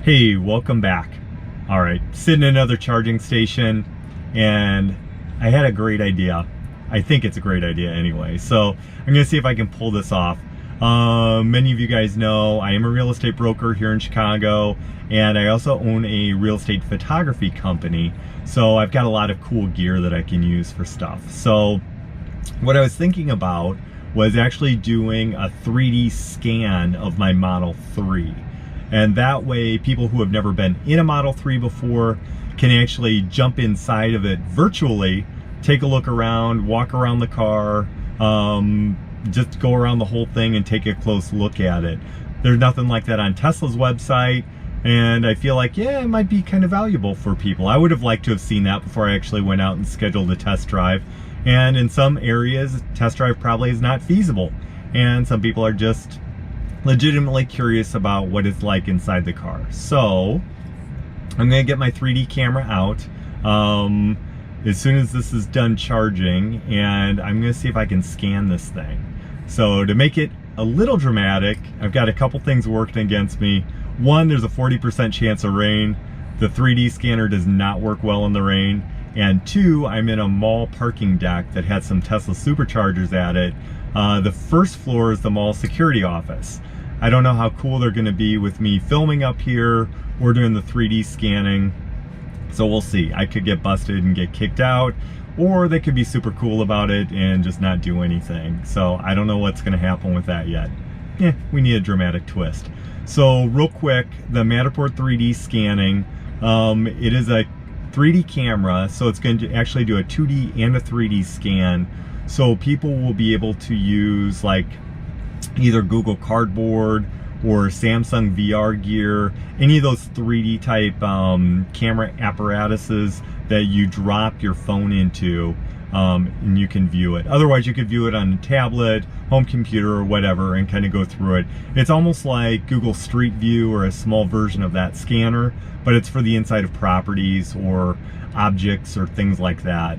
Hey, welcome back. All right, sitting in another charging station, and I had a great idea. I think it's a great idea anyway. So I'm gonna see if I can pull this off. Many of you guys know I am a real estate broker here in Chicago, and I also own a real estate photography company. So I've got a lot of cool gear that I can use for stuff. So what I was thinking about was actually doing a 3D scan of my Model 3. And that way, people who have never been in a Model 3 before can actually jump inside of it virtually, take a look around, walk around the car, just go around the whole thing and take a close look at it. There's nothing like that on Tesla's website, and I feel like, yeah, it might be kind of valuable for people. I would have liked to have seen that before I actually went out and scheduled a test drive. And in some areas, test drive probably is not feasible. And some people are just legitimately curious about what it's like inside the car. So I'm gonna get my 3D camera out as soon as this is done charging, and I'm gonna see if I can scan this thing. So to make it a little dramatic, I've got a couple things working against me. One, there's a 40% chance of rain. The 3D scanner does not work well in the rain. And two, I'm in a mall parking deck that had some Tesla superchargers at it. The first floor is the mall security office. I don't know how cool they're gonna be with me filming up here or doing the 3D scanning. So we'll see. I could get busted and get kicked out, or they could be super cool about it and just not do anything. So I don't know what's gonna happen with that yet. We need a dramatic twist. So real quick, the Matterport 3D scanning, it is a 3D camera, so it's going to actually do a 2D and a 3D scan. So people will be able to use like either Google Cardboard or Samsung VR gear, any of those 3D type camera apparatuses that you drop your phone into, and you can view it. Otherwise, you could view it on a tablet, home computer, or whatever, and kind of go through it. It's almost like Google Street View or a small version of that scanner, but it's for the inside of properties or objects or things like that.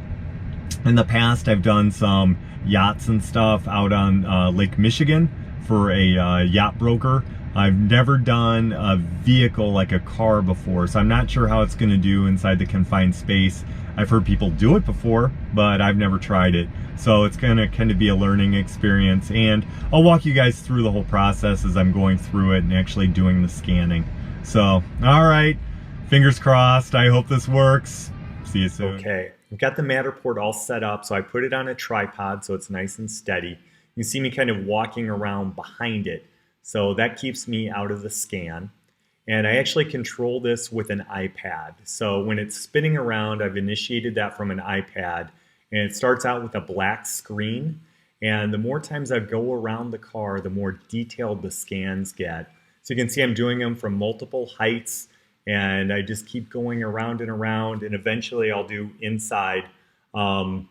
In the past, I've done some yachts and stuff out on Lake Michigan for a yacht broker. I've never done a vehicle like a car before, so I'm not sure how it's gonna do inside the confined space. I've heard people do it before, but I've never tried it. So it's gonna kind of be a learning experience, and I'll walk you guys through the whole process as I'm going through it and actually doing the scanning. So, all right, fingers crossed. I hope this works. See you soon. Okay, I've got the Matterport all set up, so I put it on a tripod so it's nice and steady. You can see me kind of walking around behind it. So that keeps me out of the scan. And I actually control this with an iPad. So when it's spinning around, I've initiated that from an iPad, and it starts out with a black screen. And the more times I go around the car, the more detailed the scans get. So you can see I'm doing them from multiple heights, and I just keep going around, and eventually I'll do inside. And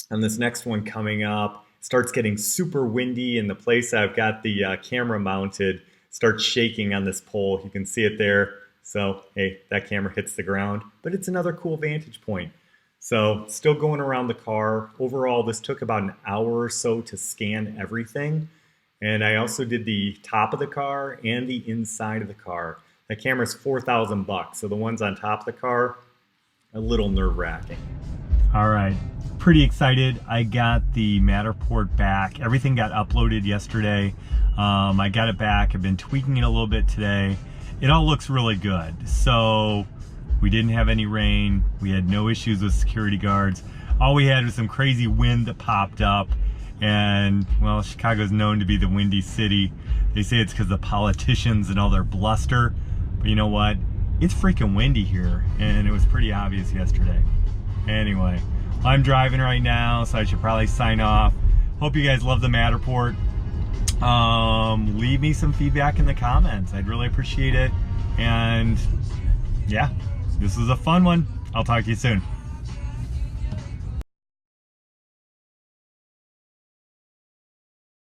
this next one coming up starts getting super windy, and the place I've got the camera mounted starts shaking on this pole. You can see it there. So, hey, that camera hits the ground, but it's another cool vantage point. So, still going around the car. Overall, this took about an hour or so to scan everything. And I also did the top of the car and the inside of the car. The camera's $4,000, so the ones on top of the car, a little nerve-wracking. All right, pretty excited. I got the Matterport back. Everything got uploaded yesterday. I got it back. I've been tweaking it a little bit today. It all looks really good. So we didn't have any rain. We had no issues with security guards. All we had was some crazy wind that popped up. And well, Chicago's known to be the windy city. They say it's because of politicians and all their bluster. But you know what? It's freaking windy here, and it was pretty obvious yesterday. Anyway, I'm driving right now, so I should probably sign off. Hope you guys love the Matterport. Leave me some feedback in the comments. I'd really appreciate it. And yeah, this was a fun one. I'll talk to you soon.